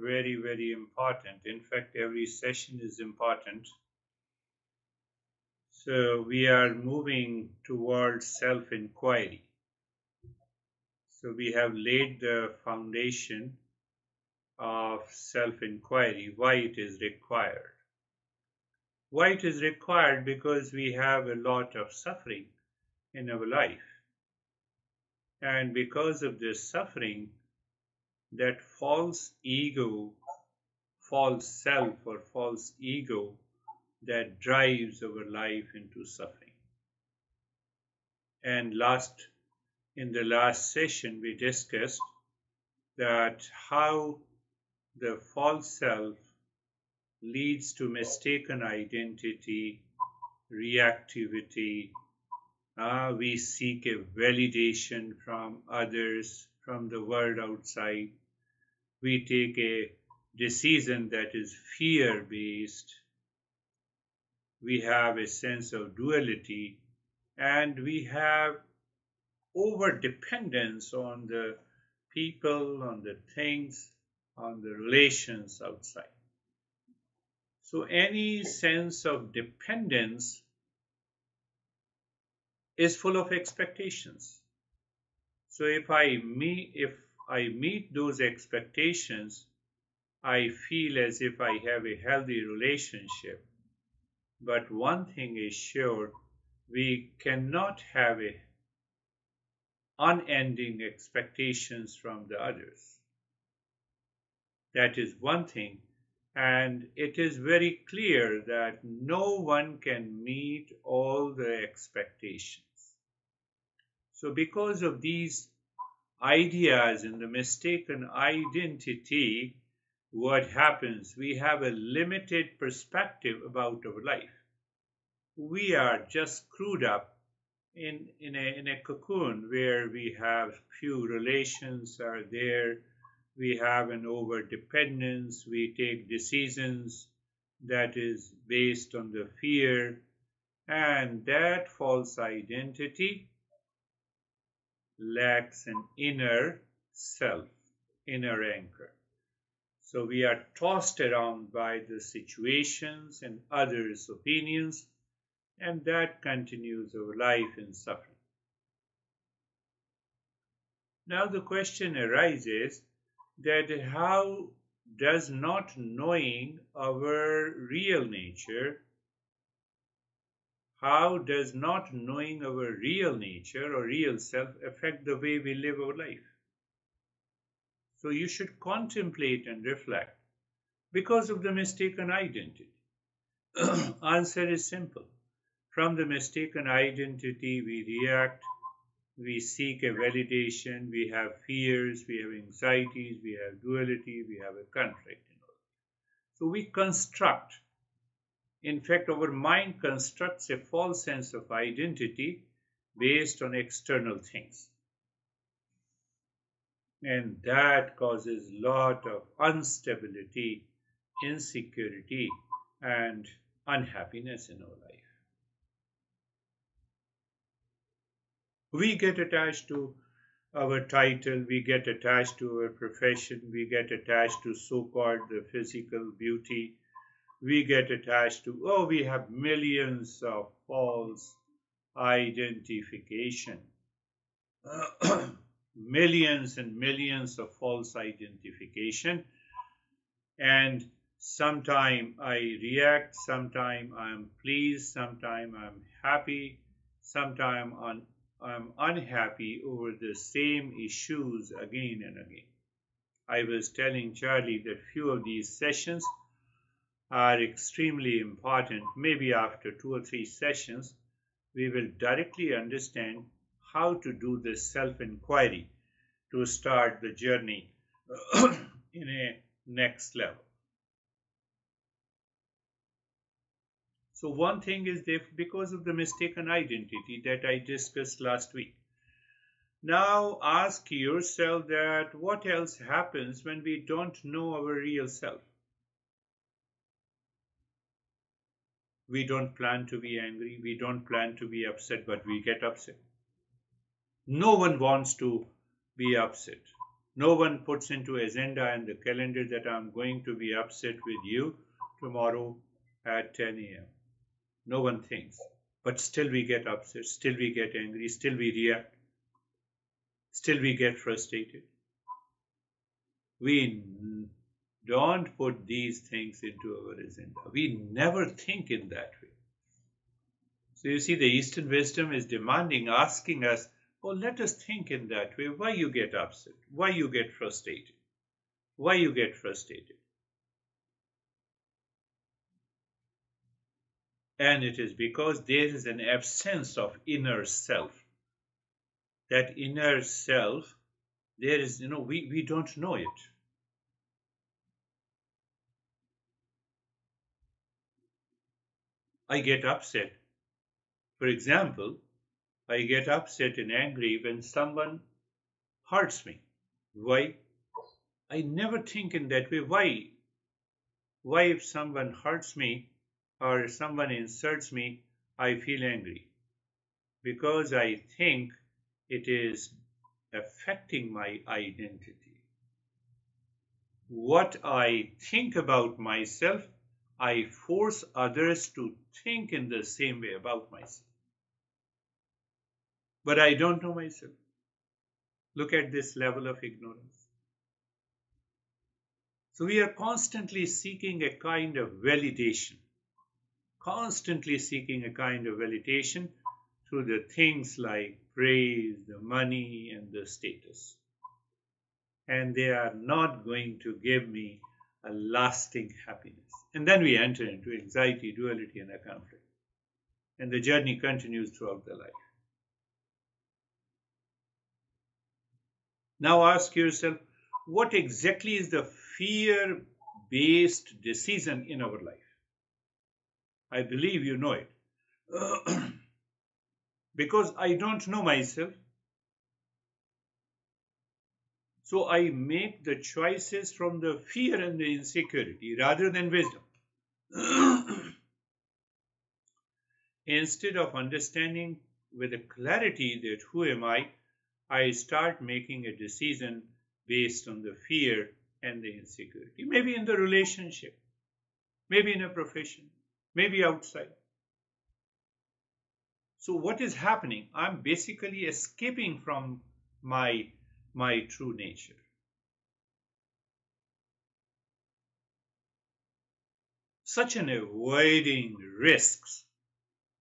very, very important. In fact, every session is important. So we are moving towards self-inquiry. So we have laid the foundation of self-inquiry, why it is required. Why it is required? Because we have a lot of suffering in our life. And because of this suffering, that false ego, false self or false ego that drives our life into suffering. And in the last session, we discussed that how the false self leads to mistaken identity, reactivity. We seek a validation from others, from the world outside. We take a decision that is fear-based. We have a sense of duality, and we have over-dependence on the people, on the things, on the relations outside. So any sense of dependence is full of expectations. So if I meet those expectations, I feel as if I have a healthy relationship. But one thing is sure, we cannot have unending expectations from the others. That is one thing. And it is very clear that no one can meet all the expectations. So because of these ideas and the mistaken identity, what happens? We have a limited perspective about our life. We are just screwed up in a cocoon where we have few relations are there. We have an over-dependence. We take decisions that is based on the fear. And that false identity lacks an inner self, inner anchor. So we are tossed around by the situations and others' opinions, and that continues our life in suffering. Now the question arises that how does not knowing our real nature, how does not knowing our real nature or real self affect the way we live our life? So you should contemplate and reflect. Because of the mistaken identity. Answer is simple. From the mistaken identity, we react, we seek a validation, we have fears, we have anxieties, we have duality, we have a conflict. So we construct. In fact, our mind constructs a false sense of identity based on external things. And that causes a lot of instability, insecurity, and unhappiness in our life. We get attached to our title, we get attached to our profession, we get attached to so-called the physical beauty, we get attached to, we have millions of false identification. Millions and millions of false identification, and sometime I react, sometime I'm pleased, sometime I'm happy, sometime I'm unhappy over the same issues again and again. I was telling Charlie that few of these sessions are extremely important. Maybe after 2 or 3 sessions, we will directly understand how to do this self-inquiry to start the journey in a next level. So one thing is because of the mistaken identity that I discussed last week. Now ask yourself that what else happens when we don't know our real self? We don't plan to be angry, we don't plan to be upset, but we get upset. No one wants to be upset. No one puts into agenda and the calendar that I'm going to be upset with you tomorrow at 10 a.m. No one thinks. But still we get upset, still we get angry, still we react, still we get frustrated. We don't put these things into our agenda. We never think in that way. So you see, the Eastern wisdom is demanding, asking us, oh, let us think in that way. Why you get upset? Why you get frustrated? Why you get frustrated? And it is because there is an absence of inner self. That inner self, there is, we don't know it. I get upset. For example, I get upset and angry when someone hurts me. Why? I never think in that way. Why? Why, if someone hurts me or someone insults me, I feel angry? Because I think it is affecting my identity. What I think about myself, I force others to think in the same way about myself. But I don't know myself. Look at this level of ignorance. So we are constantly seeking a kind of validation, constantly seeking a kind of validation through the things like praise, the money, and the status. And they are not going to give me a lasting happiness. And then we enter into anxiety, duality, and a conflict. And the journey continues throughout the life. Now ask yourself, what exactly is the fear-based decision in our life? I believe you know it. Because I don't know myself, so I make the choices from the fear and the insecurity rather than wisdom. Instead of understanding with a clarity that who am I start making a decision based on the fear and the insecurity. Maybe in the relationship, maybe in a profession, maybe outside. So what is happening? I'm basically escaping from my true nature. Such an avoiding risks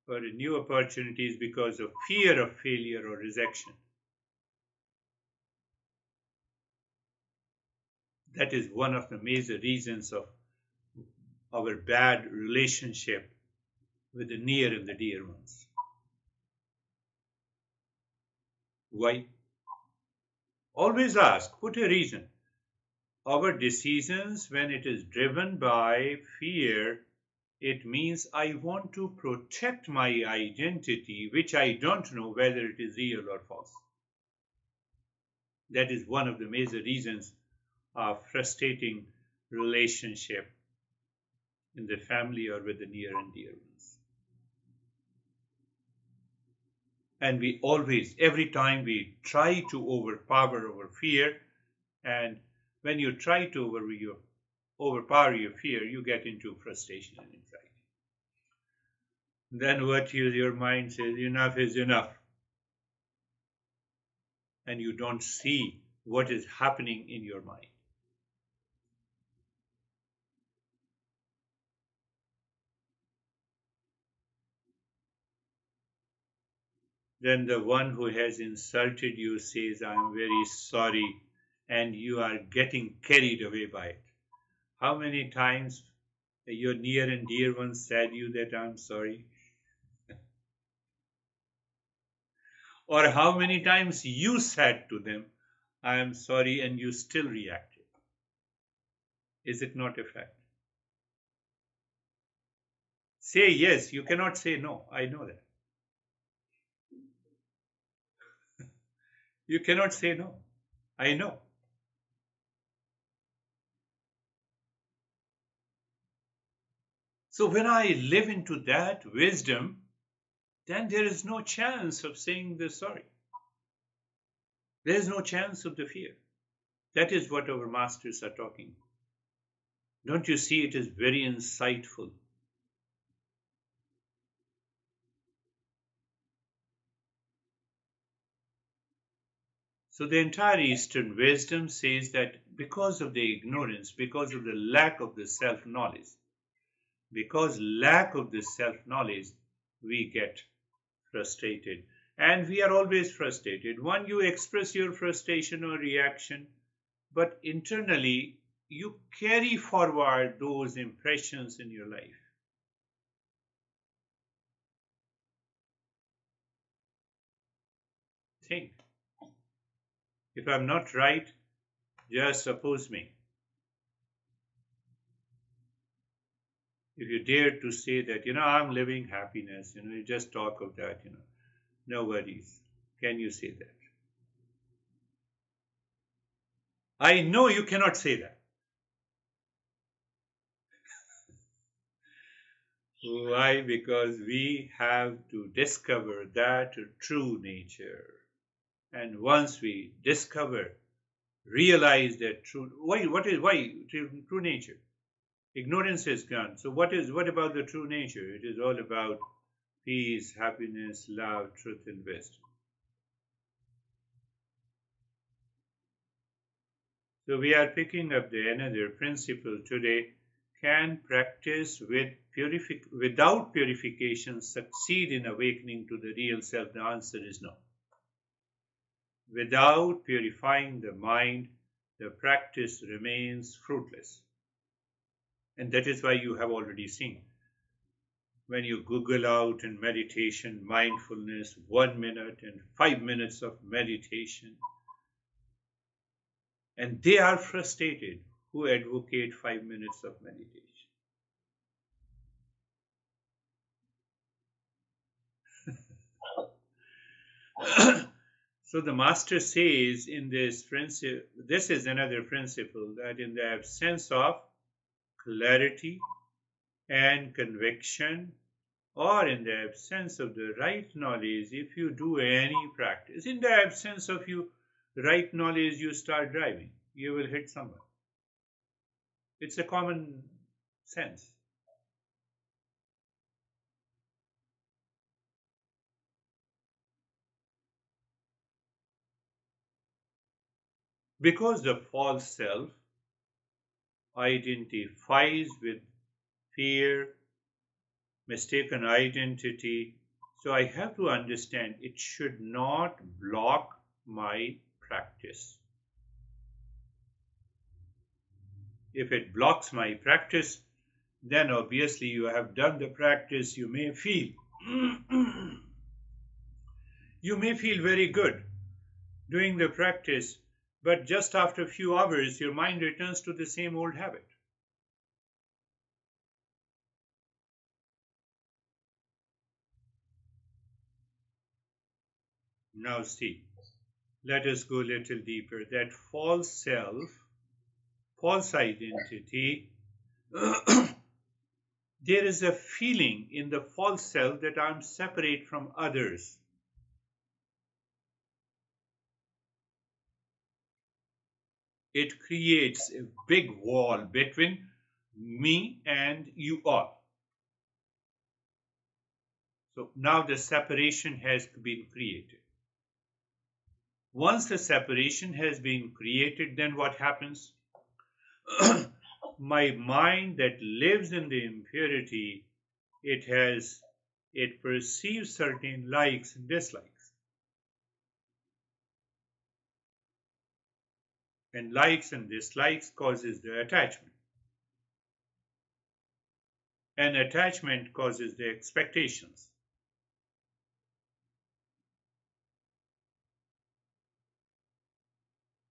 or new opportunities because of fear of failure or rejection. That is one of the major reasons of our bad relationship with the near and the dear ones. Why? Always ask, put a reason. Our decisions, when it is driven by fear, it means I want to protect my identity, which I don't know whether it is real or false. That is one of the major reasons of frustrating relationship in the family or with the near and dear ones. And we always, every time we try to overpower our fear, and when you try to overpower your fear, you get into frustration and anxiety. Then what your mind says, enough is enough. And you don't see what is happening in your mind. Then the one who has insulted you says, I'm very sorry, and you are getting carried away by it. How many times your near and dear ones said you that I'm sorry? Or how many times you said to them, I am sorry, and you still reacted? Is it not a fact? Say yes, you cannot say no. I know that. You cannot say no. I know. So when I live into that wisdom, then there is no chance of saying the sorry. There is no chance of the fear. That is what our masters are talking. Don't you see, it is very insightful. So the entire Eastern wisdom says that because of the ignorance, because of the lack of the self-knowledge, because lack of this self-knowledge, we get frustrated. And we are always frustrated. One, you express your frustration or reaction, but internally you carry forward those impressions in your life. Think. If I'm not right, just oppose me. If you dare to say that, I'm living happiness, you just talk of that, no worries. Can you say that? I know you cannot say that. Why? Because we have to discover that true nature. And once we discover, realize that why true nature? Ignorance is gone. So what about the true nature? It is all about peace, happiness, love, truth, and wisdom. So we are picking up another principle today. Can practice without purification succeed in awakening to the real self? The answer is no. Without purifying the mind, the practice remains fruitless. And that is why you have already seen. When you Google out in meditation, mindfulness, 1 minute and 5 minutes of meditation, and they are frustrated who advocate 5 minutes of meditation. So the master says in this principle, this is another principle, that in the absence of clarity and conviction, or in the absence of the right knowledge, if you do any practice, in the absence of right knowledge, you start driving, you will hit someone. It's a common sense. Because the false self identifies with fear, mistaken identity. So I have to understand it should not block my practice. If it blocks my practice, then obviously you have done the practice. You may feel very good doing the practice, but just after a few hours, your mind returns to the same old habit. Now see, let us go a little deeper. That false self, false identity, there is a feeling in the false self that I'm separate from others. It creates a big wall between me and you all. So now the separation has been created. Once the separation has been created, then what happens? My mind that lives in the impurity, it perceives certain likes and dislikes. And likes and dislikes causes the attachment. And attachment causes the expectations.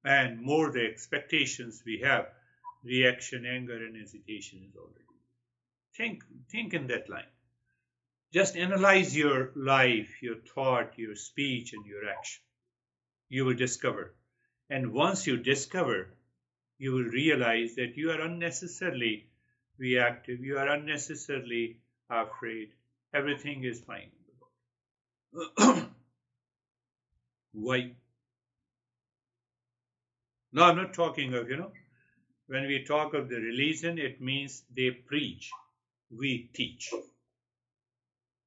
And more the expectations we have, reaction, anger, and hesitation is already. Think in that line. Just analyze your life, your thought, your speech, and your action. You will discover. And once you discover, you will realize that you are unnecessarily reactive, you are unnecessarily afraid. Everything is fine. Why? No, I'm not talking of, when we talk of the religion, it means they preach, we teach.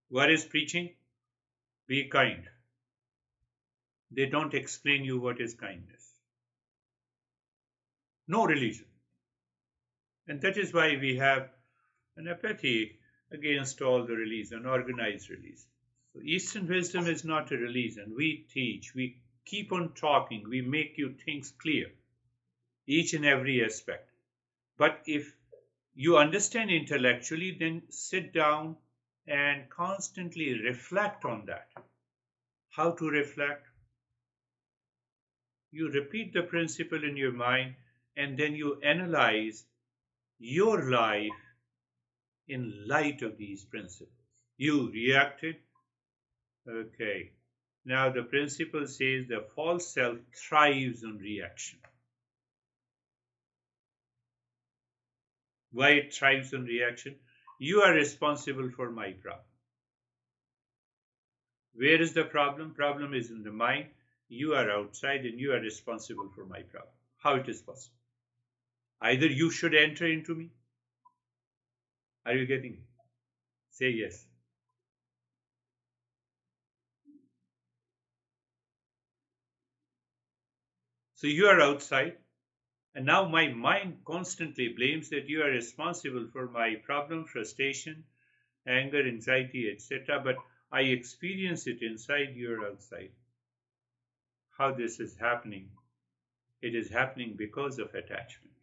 What is preaching? Be kind. They don't explain you what is kindness. No religion. And that is why we have an apathy against all the religion, organized religion. So Eastern wisdom is not a religion. We teach, we keep on talking, we make you things clear, each and every aspect. But if you understand intellectually, then sit down and constantly reflect on that. How to reflect? You repeat the principle in your mind and then you analyze your life in light of these principles. You reacted. Okay. Now the principle says the false self thrives on reaction. Why it thrives on reaction? You are responsible for my problem. Where is the problem? Problem is in the mind. You are outside and you are responsible for my problem. How it is possible? Either you should enter into me. Are you getting it? Say yes. So you are outside, and now my mind constantly blames that you are responsible for my problem, frustration, anger, anxiety, etc. But I experience it inside, you are outside. How this is happening? It is happening because of attachment,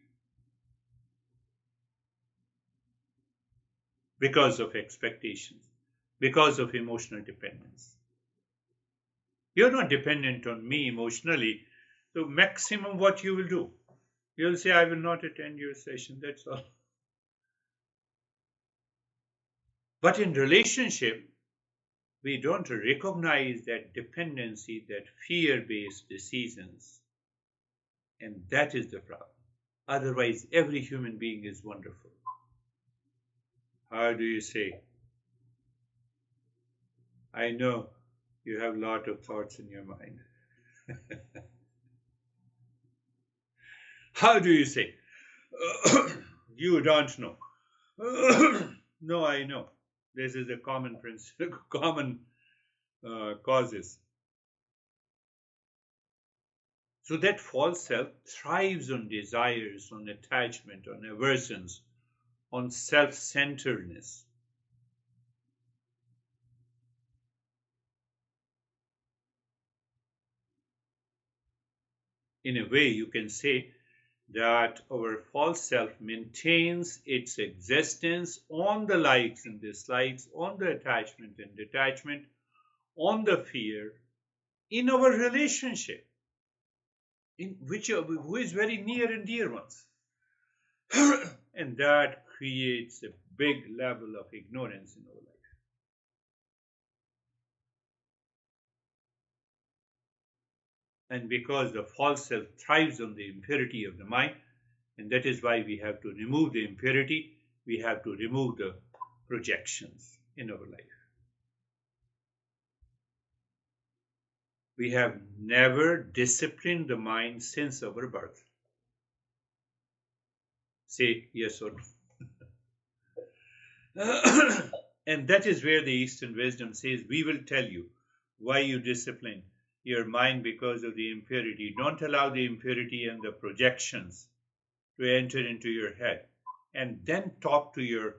because of expectations, because of emotional dependence. You're not dependent on me emotionally. So maximum what you will do, you'll say, I will not attend your session, that's all. But in relationship, we don't recognize that dependency, that fear-based decisions. And that is the problem. Otherwise, every human being is wonderful. How do you say? I know you have a lot of thoughts in your mind. How do you say? You don't know. No, I know. This is a common principle, common causes. So that false self thrives on desires, on attachment, on aversions, on self-centeredness. In a way, you can say that our false self maintains its existence on the likes and dislikes, on the attachment and detachment, on the fear, in our relationship, in which who is very near and dear ones. And that creates a big level of ignorance in our life. And because the false self thrives on the impurity of the mind, and that is why we have to remove the impurity, we have to remove the projections in our life. We have never disciplined the mind since our birth. Say yes or no. And that is where the Eastern wisdom says, we will tell you why you discipline your mind because of the impurity. Don't allow the impurity and the projections to enter into your head. And then talk to your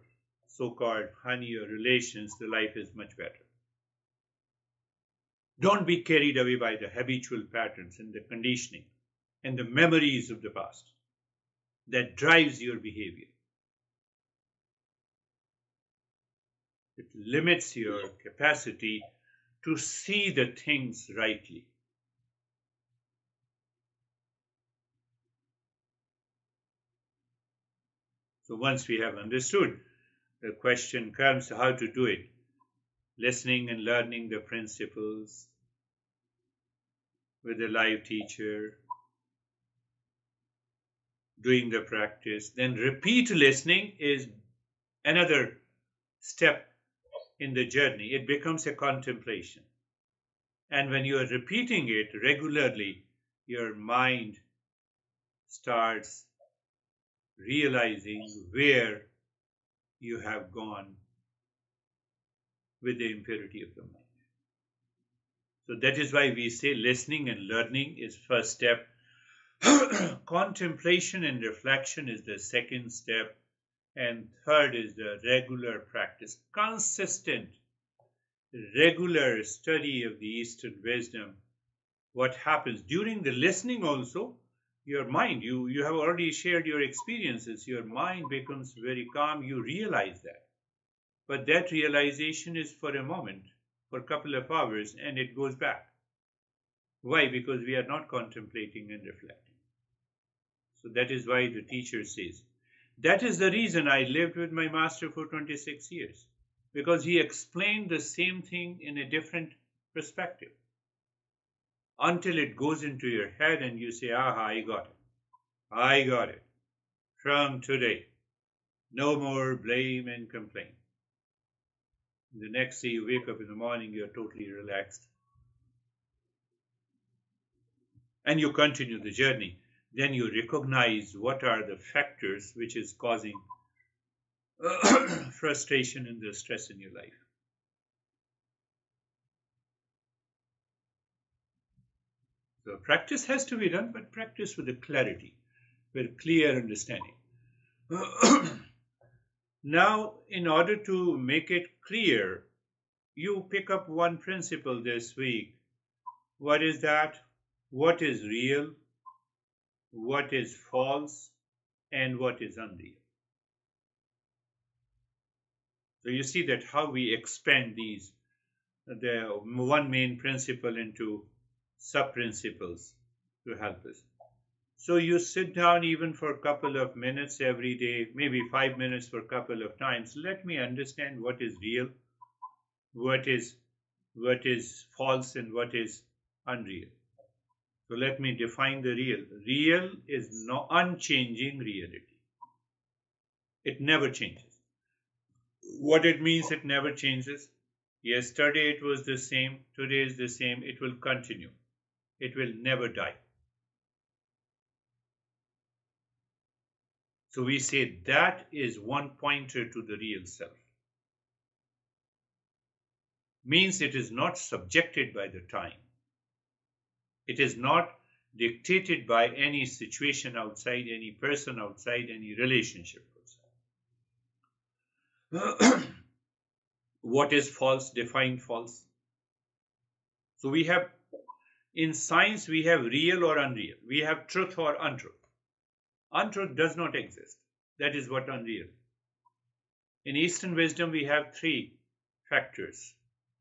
so-called honey or relations. The life is much better. Don't be carried away by the habitual patterns and the conditioning and the memories of the past that drives your behavior. It limits your capacity to see the things rightly. So once we have understood, the question comes how to do it. Listening and learning the principles with a live teacher, doing the practice. Then repeat listening is another step in the journey. It becomes a contemplation. And when you are repeating it regularly, your mind starts realizing where you have gone with the impurity of the mind. So that is why we say listening and learning is first step. Contemplation and reflection is the second step. And third is the regular practice, consistent, regular study of the Eastern wisdom. What happens during the listening also, your mind, you have already shared your experiences, your mind becomes very calm, you realize that. But that realization is for a moment, for a couple of hours, and it goes back. Why? Because we are not contemplating and reflecting. So that is why the teacher says, that is the reason I lived with my master for 26 years, because he explained the same thing in a different perspective until it goes into your head and you say, aha, I got it. I got it. From today, no more blame and complaint. The next day you wake up in the morning, you're totally relaxed. And you continue the journey. Then you recognize what are the factors which is causing frustration and the stress in your life. So practice has to be done, but practice with a clarity, with clear understanding. Now, in order to make it clear, you pick up one principle this week. What is that? What is real? What is false? And what is unreal? So you see that how we expand these, the one main principle into sub-principles to help us. So you sit down even for a couple of minutes every day, maybe 5 minutes for a couple of times. Let me understand what is real, what is false, and what is unreal. So let me define the real. Real is no unchanging reality. It never changes. What it means, it never changes. Yesterday it was the same, today is the same, it will continue. It will never die. So we say that is one pointer to the real self. Means it is not subjected by the time. It is not dictated by any situation outside, any person outside, any relationship outside. What is false? Define false. So we have, in science, we have real or unreal. We have truth or untruth. Untruth does not exist. That is what unreal. In Eastern wisdom, we have three factors.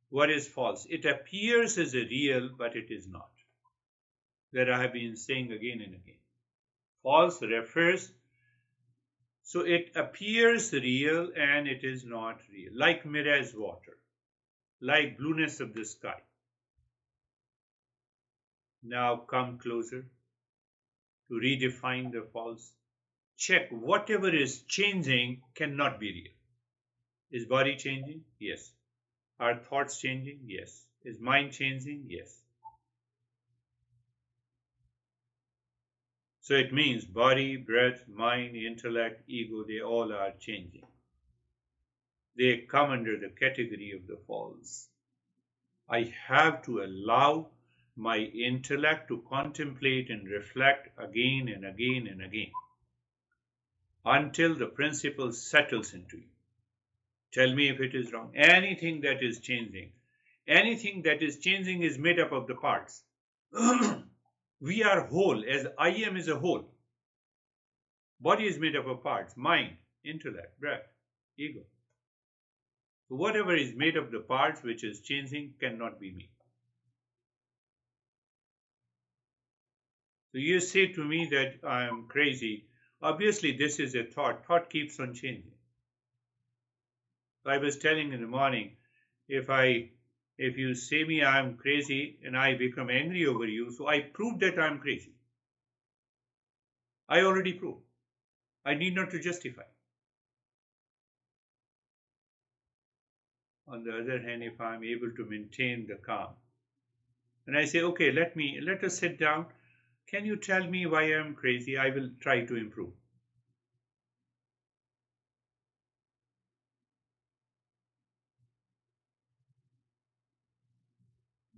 What is false? It appears as a real, but it is not. That I have been saying again and again. False refers, so it appears real and it is not real. Like mirage water, like blueness of the sky. Now come closer to redefine the false. Check whatever is changing cannot be real. Is body changing? Yes. Are thoughts changing? Yes. Is mind changing? Yes. So it means body, breath, mind, intellect, ego, they all are changing. They come under the category of the false. I have to allow my intellect to contemplate and reflect again and again and again until the principle settles into you. Tell me if it is wrong. Anything that is changing is made up of the parts. We are whole, as I am is a whole. Body is made up of parts, mind, intellect, breath, ego. So whatever is made of the parts which is changing cannot be me. So you say to me that I am crazy. Obviously, this is a thought. Thought keeps on changing. I was telling in the morning, if you say me I am crazy and I become angry over you, so I proved that I am crazy. I already proved. I need not to justify. On the other hand, if I am able to maintain the calm, and I say, okay, let us sit down. Can you tell me why I am crazy? I will try to improve.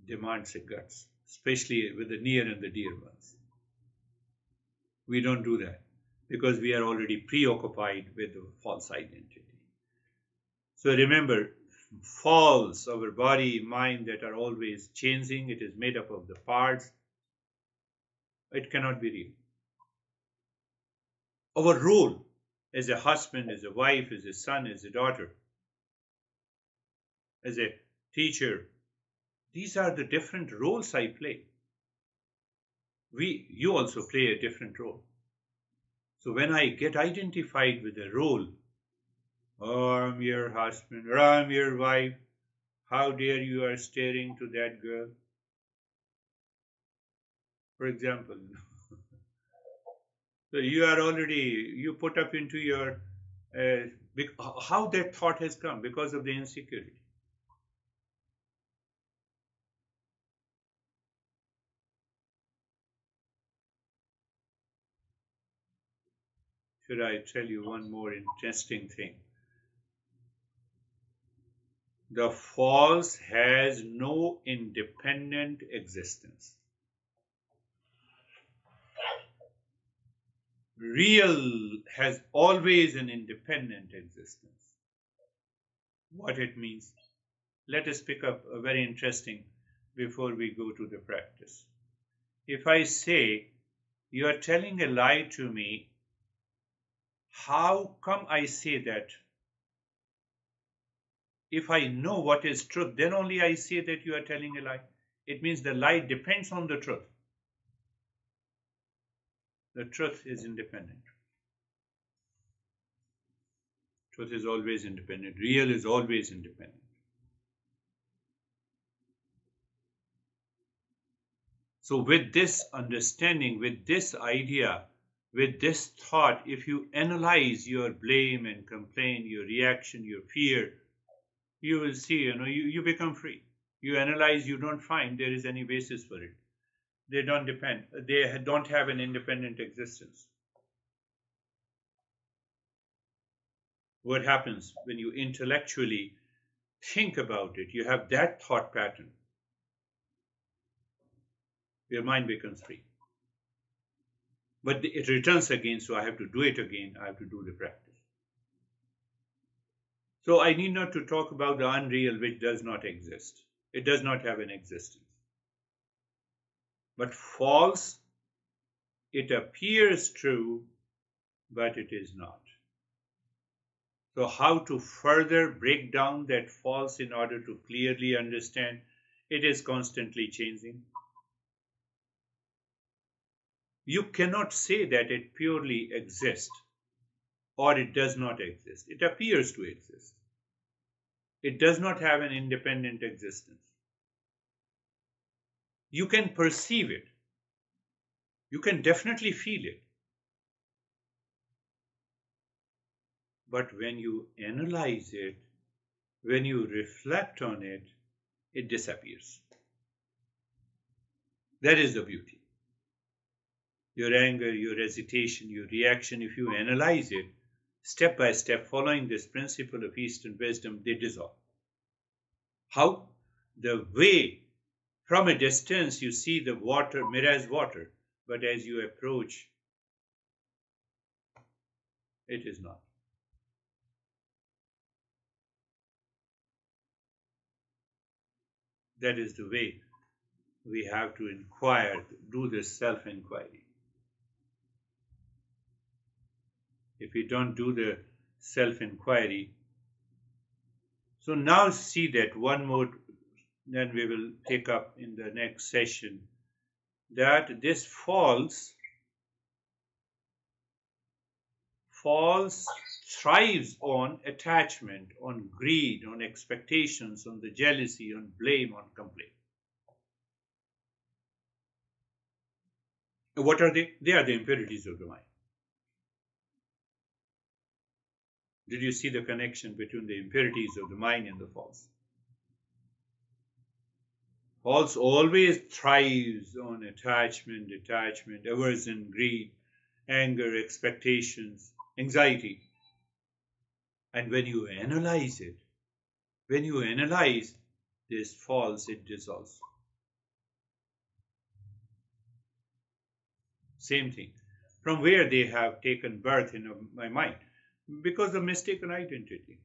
Demands a guts, especially with the near and the dear ones. We don't do that because we are already preoccupied with the false identity. So remember, false, our body, mind that are always changing, it is made up of the parts, it cannot be real. Our role as a husband, as a wife, as a son, as a daughter, as a teacher, these are the different roles I play. You also play a different role. So when I get identified with a role, oh, I'm your husband, or I'm your wife, how dare you are staring to that girl, for example. So you are already, you put up into your, how that thought has come because of the insecurity. Should I tell you one more interesting thing? The false has no independent existence. Real has always an independent existence. What it means? Let us pick up a very interesting before we go to the practice. If I say, you are telling a lie to me, how come I say that? If I know what is truth, then only I say that you are telling a lie. It means the lie depends on the truth. The truth is independent. Truth is always independent. Real is always independent. So, with this understanding, with this idea, with this thought, if you analyze your blame and complaint, your reaction, your fear, you will see, you become free. You analyze, you don't find there is any basis for it. They don't depend, they don't have an independent existence. What happens when you intellectually think about it? You have that thought pattern. Your mind becomes free. But it returns again, so I have to do it again. I have to do the practice. So I need not to talk about the unreal which does not exist. It does not have an existence. But false, it appears true, but it is not. So how to further break down that false in order to clearly understand it is constantly changing? You cannot say that it purely exists or it does not exist. It appears to exist. It does not have an independent existence. You can perceive it. You can definitely feel it. But when you analyze it, when you reflect on it, it disappears. That is the beauty. Your anger, your hesitation, your reaction, if you analyze it, step by step, following this principle of Eastern wisdom, they dissolve. How? The way from a distance you see the water, mirage water, but as you approach, it is not. That is the way we have to inquire, do this self-inquiry. If we don't do the self-inquiry, so now see that one more, then we will take up in the next session, that this false thrives on attachment, on greed, on expectations, on the jealousy, on blame, on complaint. What are they? They are the impurities of the mind. Did you see the connection between the impurities of the mind and the false? also always thrives on attachment, detachment, aversion, greed, anger, expectations, anxiety. And when you analyze this falls, it dissolves. Same thing. From where they have taken birth in my mind? Because of mistaken identity.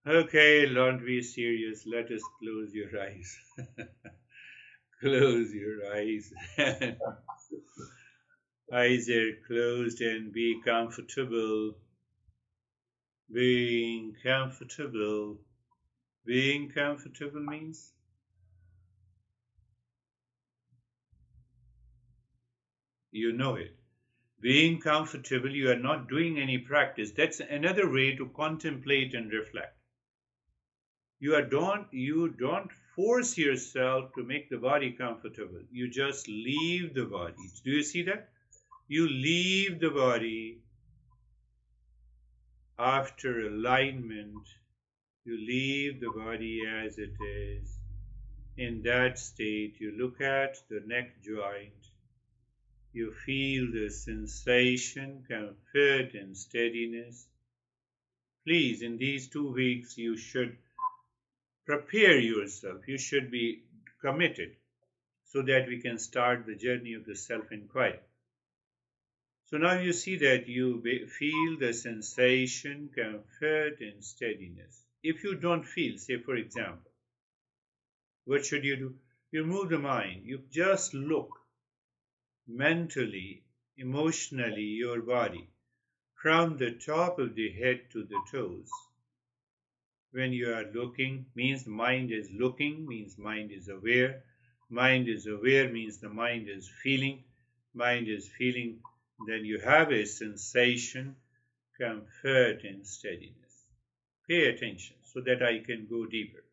Okay, don't be serious. Let us close your eyes. Close your eyes. Eyes are closed and be comfortable. Being comfortable. Being comfortable means you know it. Being comfortable, you are not doing any practice. That's another way to contemplate and reflect. You don't force yourself to make the body comfortable. You just leave the body. Do you see that? You leave the body after alignment. You leave the body as it is. In that state, you look at the neck joint. You feel the sensation, comfort, and steadiness. Please, in these 2 weeks, you should prepare yourself. You should be committed so that we can start the journey of the self inquiry. So now you see that you feel the sensation, comfort, and steadiness. If you don't feel, say for example, what should you do? You move the mind. You just look mentally, emotionally, your body from the top of the head to the toes. When you are looking, means mind is looking, means mind is aware. Mind is aware means the mind is feeling. Mind is feeling, then you have a sensation, comfort, and steadiness. Pay attention so that I can go deeper.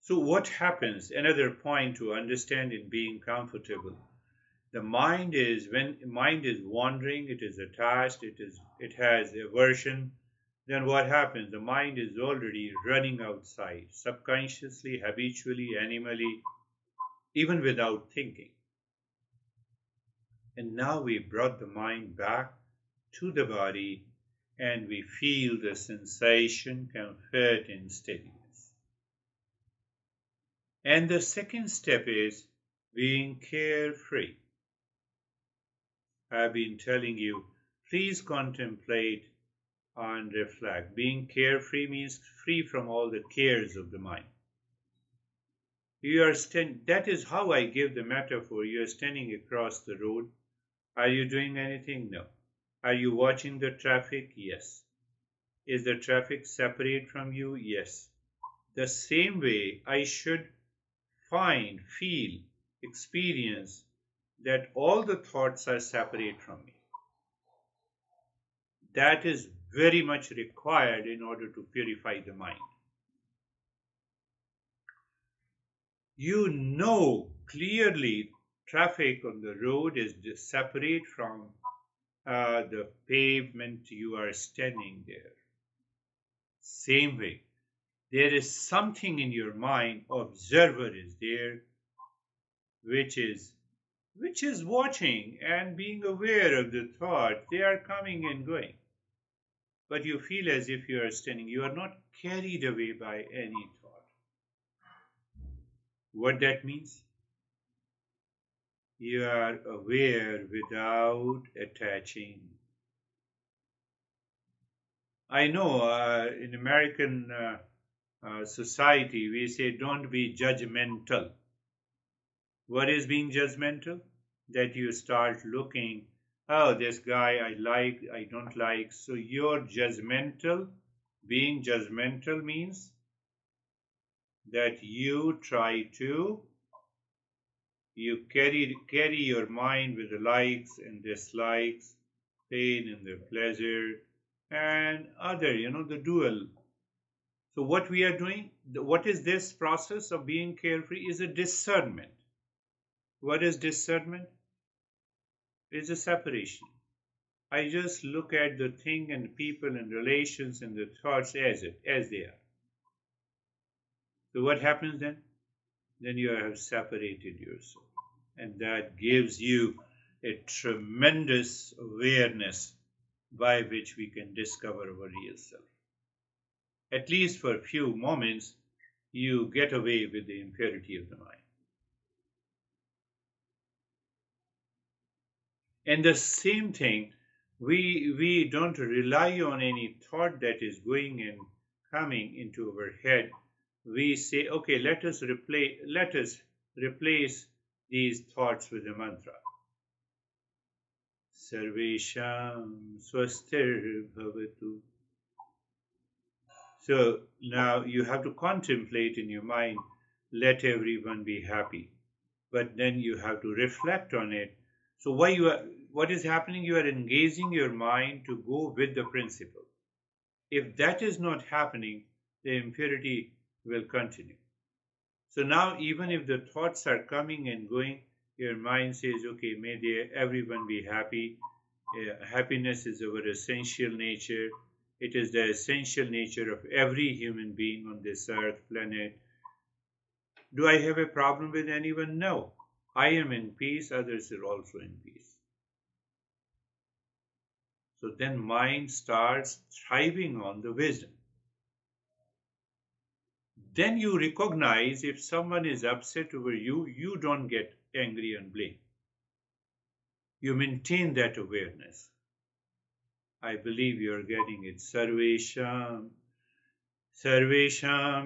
So what happens? Another point to understand in being comfortable. The mind is when mind is wandering, it is attached, it has aversion. Then what happens? The mind is already running outside, subconsciously, habitually, animally, even without thinking. And now we brought the mind back to the body and we feel the sensation, comfort, and steadiness. And the second step is being carefree. I've been telling you, please contemplate and reflect. Being carefree means free from all the cares of the mind. That is how I give the metaphor. You are standing across the road. Are you doing anything? No. Are you watching the traffic? Yes. Is the traffic separate from you? Yes. The same way I should find, feel, experience that all the thoughts are separate from me. That is very much required in order to purify the mind. You know clearly traffic on the road is separate from the pavement you are standing there. Same way, there is something in your mind, observer is there, which is watching and being aware of the thought. They are coming and going. But you feel as if you are standing. You are not carried away by any thought. What that means? You are aware without attaching. I know in American society we say don't be judgmental. What is being judgmental? That you start looking, oh, this guy I like, I don't like. So you're judgmental. Being judgmental means that you carry your mind with the likes and dislikes, pain and the pleasure, and other, the dual. So what we are doing, what is this process of being carefree is a discernment. What is discernment? It's a separation. I just look at the thing and people and relations and the thoughts as they are. So what happens then? Then you have separated yourself. And that gives you a tremendous awareness by which we can discover our real self. At least for a few moments, you get away with the impurity of the mind. And the same thing, we don't rely on any thought that is going and coming into our head. We say, okay, let us replace these thoughts with a mantra. Sarvesham swastir bhavatu. So now you have to contemplate in your mind, let everyone be happy. But then you have to reflect on it. So what is happening? You are engaging your mind to go with the principle. If that is not happening, the impurity will continue. So now even if the thoughts are coming and going, your mind says, okay, may everyone be happy. Happiness is our essential nature. It is the essential nature of every human being on this earth planet. Do I have a problem with anyone? No. I am in peace, others are also in peace. So then mind starts thriving on the wisdom. Then you recognize if someone is upset over you, you don't get angry and blame. You maintain that awareness. I believe you are getting it. Sarvesham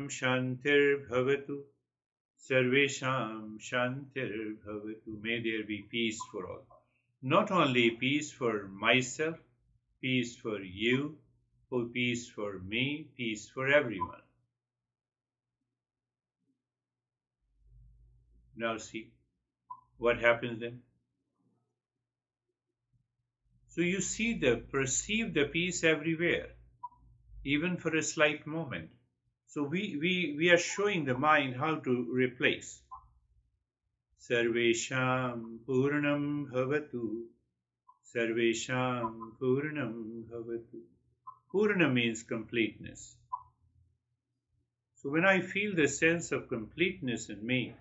Shantir Bhavatu. Sarvesham Shantir Bhavatu. May there be peace for all. Not only peace for myself, peace for you, peace for me, peace for everyone. Now see what happens then. So you perceive the peace everywhere, even for a slight moment. So we are showing the mind how to replace. Sarvesham Purnam Bhavatu. Sarvesham Purnam Bhavatu. Purna means completeness. So when I feel the sense of completeness in me,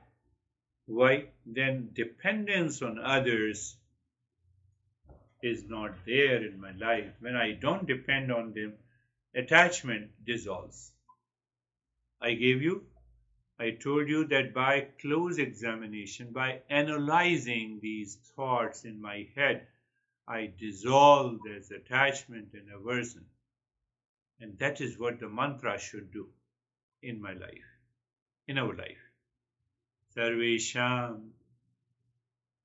why? Then dependence on others is not there in my life. When I don't depend on them, attachment dissolves. I told you that by close examination, by analyzing these thoughts in my head, I dissolve this attachment and aversion. And that is what the mantra should do in my life, in our life. Sarvesham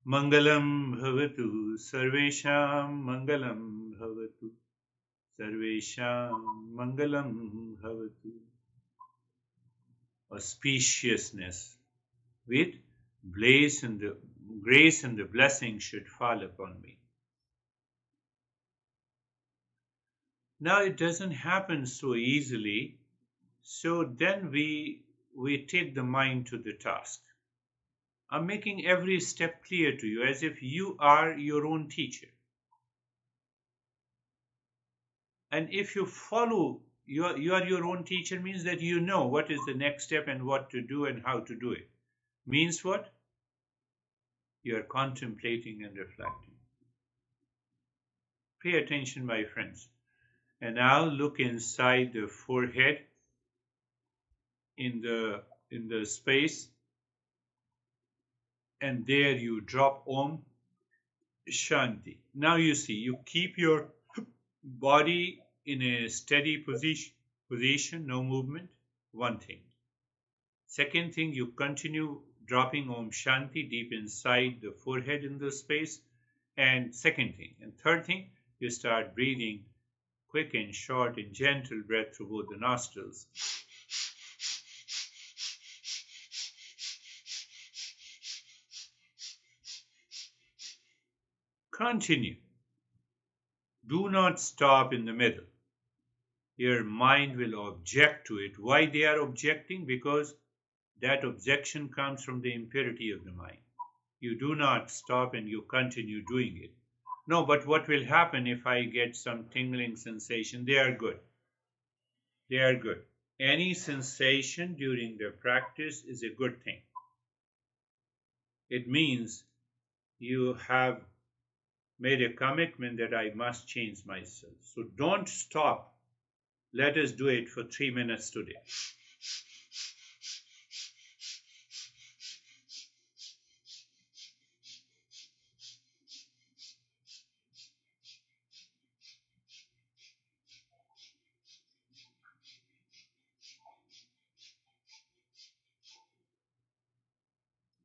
Mangalam Bhavatu, Sarvesham Mangalam Bhavatu, Sarvesham Mangalam Bhavatu. Auspiciousness with grace and the blessing should fall upon me. Now it doesn't happen so easily, so then we take the mind to the task. I'm making every step clear to you as if you are your own teacher. And if you follow, you are your own teacher means that you know what is the next step and what to do and how to do it. Means what? You are contemplating and reflecting. Pay attention, my friends. And now look inside the forehead in the space, and there you drop Om Shanti. Now you see, you keep your body in a steady position, no movement. One thing. Second thing, you continue dropping Om Shanti deep inside the forehead in the space. And second thing. And third thing, you start breathing quick and short and gentle breath through both the nostrils. Continue. Do not stop in the middle. your mind will object to it. Why they are objecting? Because that objection comes from the impurity of the mind. You do not stop and you continue doing it. No, but what will happen if I get some tingling sensation? They are good. They are good. Any sensation during the practice is a good thing. It means you have made a commitment that I must change myself. So don't stop. Let us do it for 3 minutes today.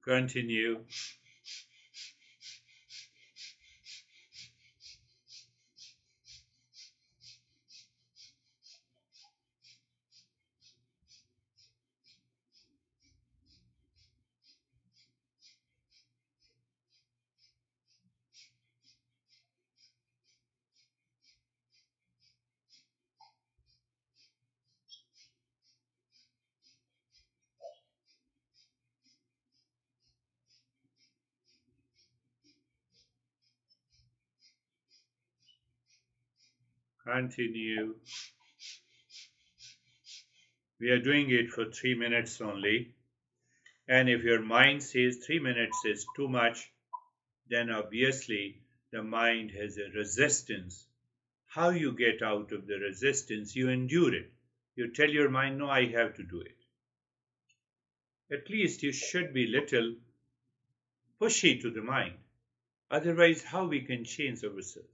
Continue. Continue. We are doing it for 3 minutes only. And if your mind says 3 minutes is too much, then obviously the mind has a resistance. How you get out of the resistance? You endure it. You tell your mind, no, I have to do it. At least you should be little pushy to the mind. Otherwise, how we can change ourselves?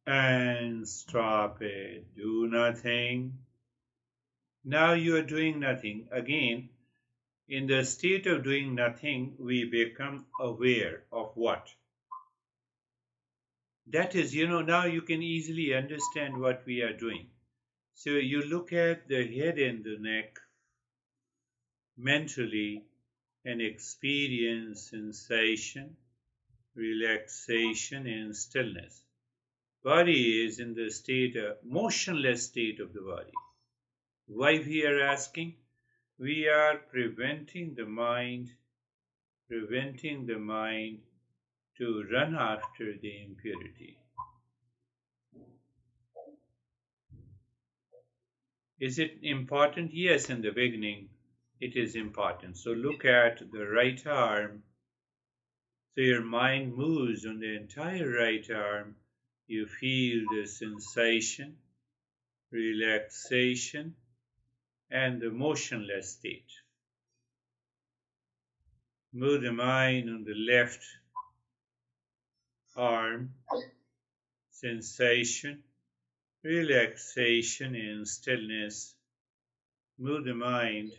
And stop it. Do nothing. Now you are doing nothing. Again, in the state of doing nothing, we become aware of what? That is, now you can easily understand what we are doing. So you look at the head and the neck mentally and experience sensation, relaxation, and stillness. Body is in the state, motionless state of the body. Why we are asking? We are preventing the mind to run after the impurity. Is it important? Yes, in the beginning it is important. So look at the right arm. So your mind moves on the entire right arm. You feel the sensation, relaxation, and the motionless state. Move the mind on the left arm, sensation, relaxation, and stillness. Move the mind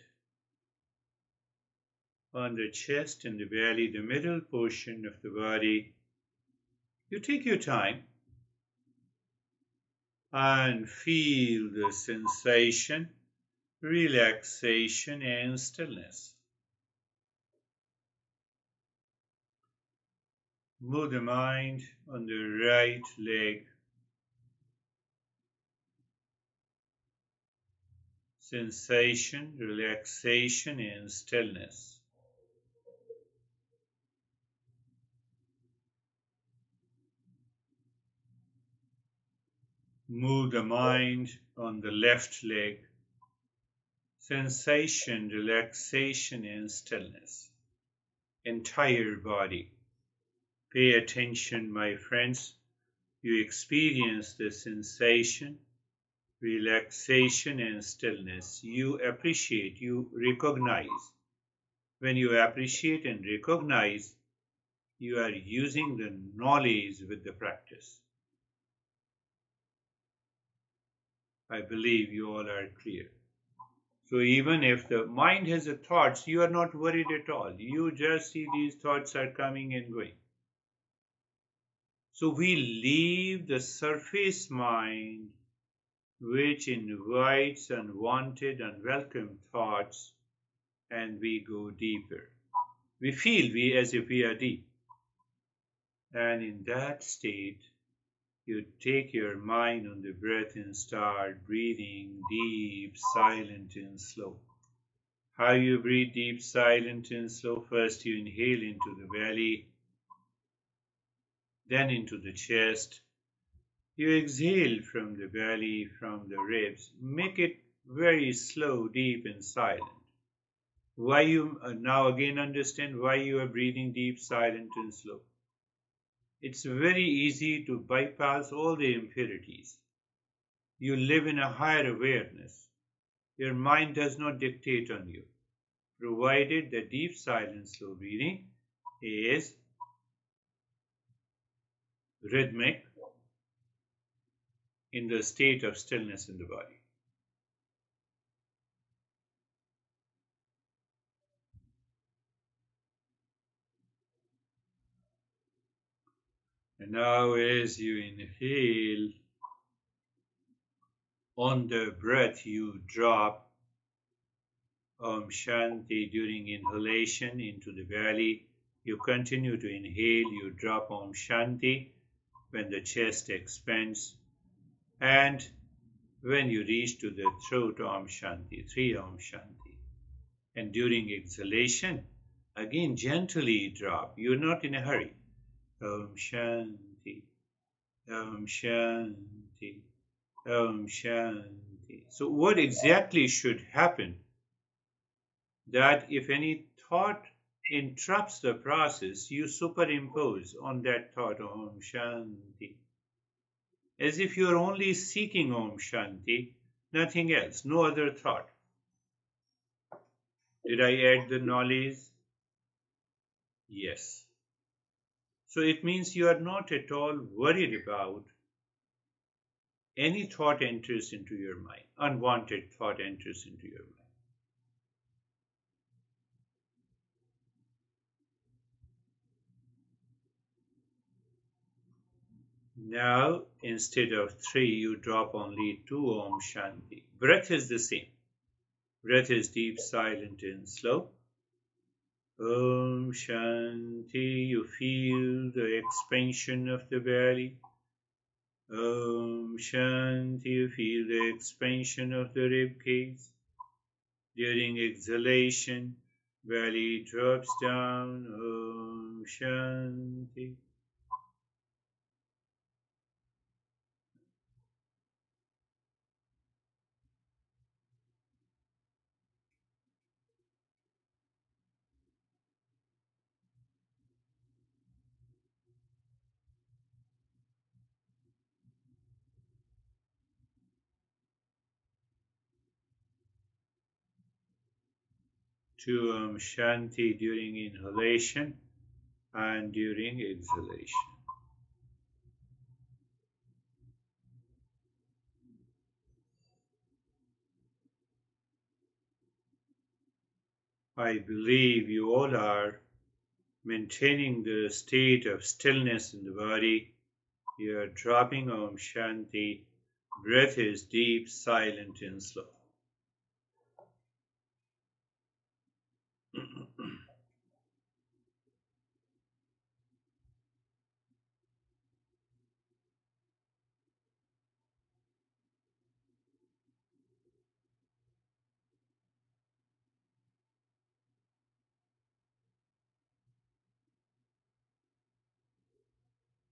on the chest and the belly, the middle portion of the body. You take your time and feel the sensation, relaxation, and stillness. Move the mind on the right leg, sensation, relaxation, and stillness. Move the mind on the left leg, sensation, relaxation, and stillness. Entire body. Pay attention, my friends. You experience the sensation, relaxation and stillness. You appreciate, you recognize. When you appreciate and recognize, you are using the knowledge with the practice. I believe you all are clear. So even if the mind has a thoughts, you are not worried at all. You just see these thoughts are coming and going. So we leave the surface mind, which invites unwanted, unwelcome thoughts, and we go deeper. We feel as if we are deep. And in that state, you take your mind on the breath and start breathing deep, silent, and slow. How you breathe deep, silent, and slow? First, you inhale into the belly, then into the chest. You exhale from the belly, from the ribs. Make it very slow, deep, and silent. Why you now again understand why you are breathing deep, silent, and slow. It's very easy to bypass all the impurities. You live in a higher awareness. Your mind does not dictate on you, provided the deep, silent, slow breathing is rhythmic in the state of stillness in the body. And now as you inhale, on the breath you drop Om Shanti during inhalation into the belly. You continue to inhale, you drop Om Shanti when the chest expands. And when you reach to the throat, Om Shanti, 3 Om Shanti. And during exhalation, again gently drop. You're not in a hurry. Om Shanti, Om Shanti, Om Shanti. So what exactly should happen? That if any thought interrupts the process, you superimpose on that thought Om Shanti. As if you are only seeking Om Shanti, nothing else, no other thought. Did I add the knowledge? Yes. So it means you are not at all worried about any thought enters into your mind, unwanted thought enters into your mind. Now, instead of 3, you drop only 2 Om Shanti. Breath is the same. Breath is deep, silent, and slow. Om Shanti, you feel the expansion of the belly. Om Shanti, you feel the expansion of the rib cage. During exhalation, belly drops down. Om Shanti. To Om Shanti during inhalation and during exhalation. I believe you all are maintaining the state of stillness in the body. You are dropping Om Shanti. Breath is deep, silent, and slow.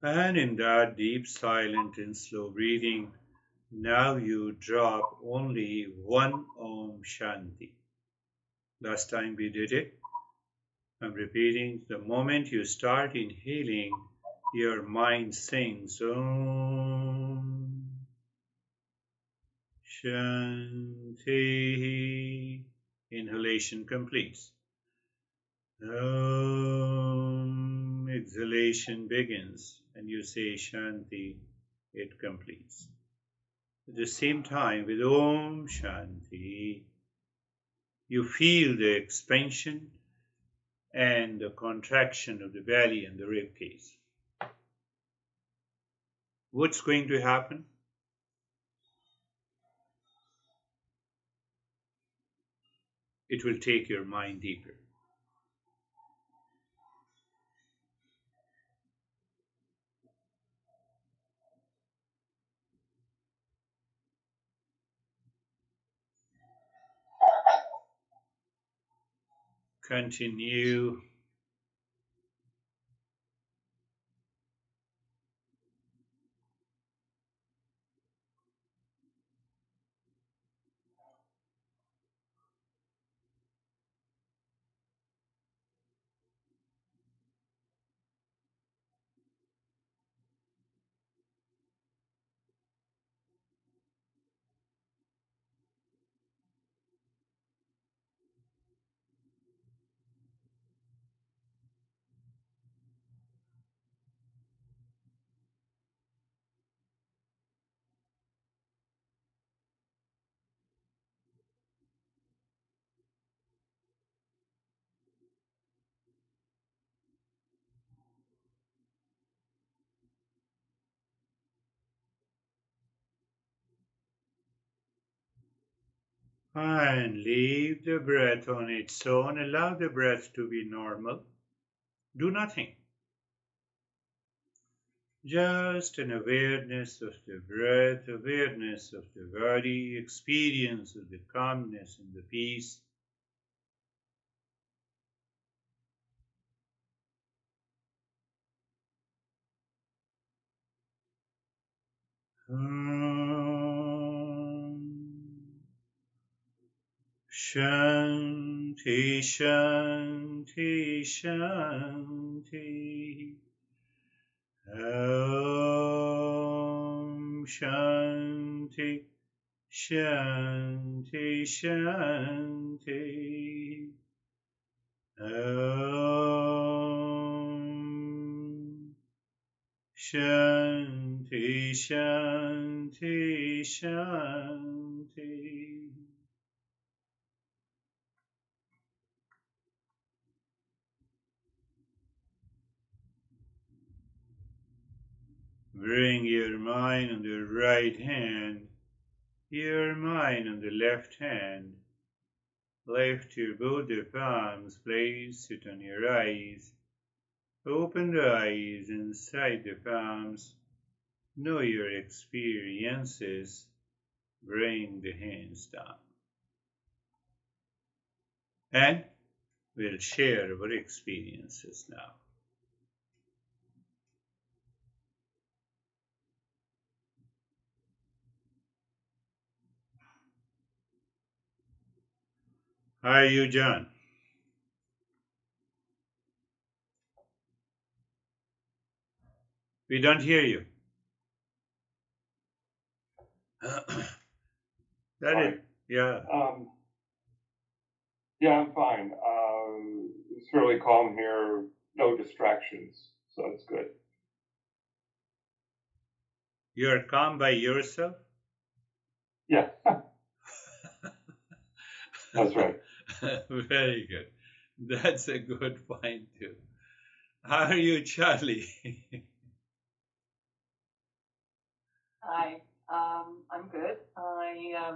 And in that deep, silent, and slow breathing, now you drop only 1 Om Shanti. Last time we did it. I'm repeating, the moment you start inhaling, your mind sings Om Shanti. Inhalation completes. Om. Exhalation begins, and you say Shanti, it completes. At the same time, with Om Shanti, you feel the expansion and the contraction of the belly and the rib cage. What's going to happen? It will take your mind deeper. Continue. And leave the breath on its own. Allow the breath to be normal. Do nothing. Just an awareness of the breath, awareness of the body, experience of the calmness and the peace. Shanti, Shanti, Shanti. Om Shanti, Shanti, Shanti. Om Shanti, Shanti, Shanti. Bring your mind on the right hand, your mind on the left hand. Lift your both the palms, place it on your eyes. Open the eyes inside the palms. Know your experiences. Bring the hands down. And we'll share our experiences now. How are you, John? We don't hear you. Yeah. Yeah, I'm fine. It's fairly calm here, no distractions, so it's good. You're calm by yourself? Yeah, that's right. Very good. That's a good point, too. How are you, Charlie? Hi, I'm good. I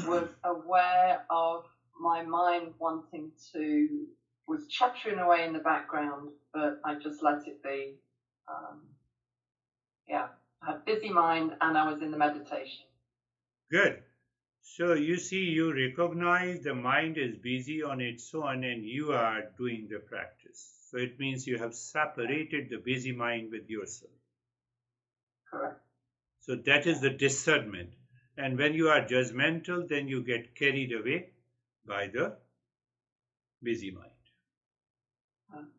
was aware of my mind was chattering away in the background, but I just let it be. I had busy mind and I was in the meditation. Good. So you see, you recognize the mind is busy on its own and you are doing the practice. So it means you have separated the busy mind with yourself. Correct. So that is the discernment. And when you are judgmental, then you get carried away by the busy mind.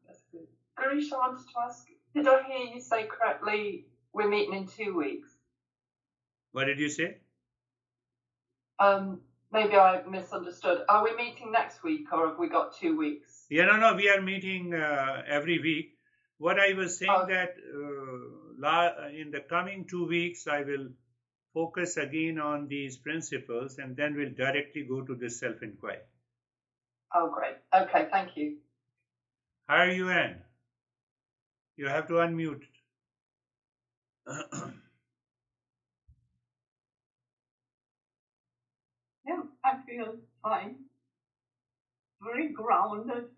That's good. Girish, I wanted to ask, did I hear you say correctly, we're meeting in 2 weeks? What did you say? Maybe I misunderstood. Are we meeting next week, or have we got 2 weeks? Yeah, no, we are meeting every week. What I was saying that in the coming 2 weeks, I will focus again on these principles, and then we'll directly go to the self-inquiry. Oh, great. Okay, thank you. How are you, Anne? You have to unmute. Yeah, I feel fine. Very grounded.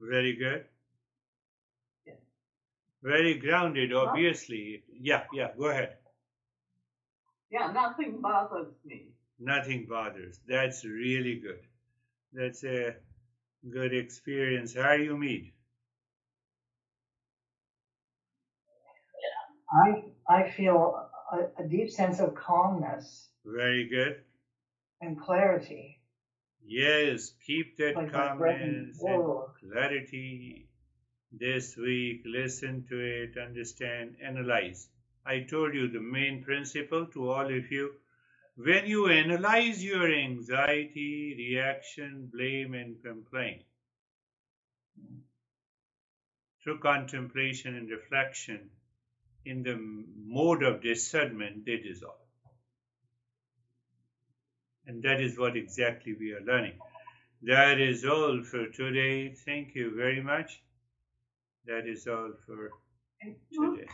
Very good. Yes. Very grounded, obviously. Yeah, go ahead. Yeah, nothing bothers me. Nothing bothers. That's really good. That's a good experience. How are you, Mead? I feel a deep sense of calmness. Very good. And clarity. Yes, keep that like calmness and clarity this week. Listen to it, understand, analyze. I told you the main principle to all of you. When you analyze your anxiety, reaction, blame, and complaint through contemplation and reflection in the mode of discernment, they dissolve. And that is what exactly we are learning. That is all for today. Thank you very much. That is all for today.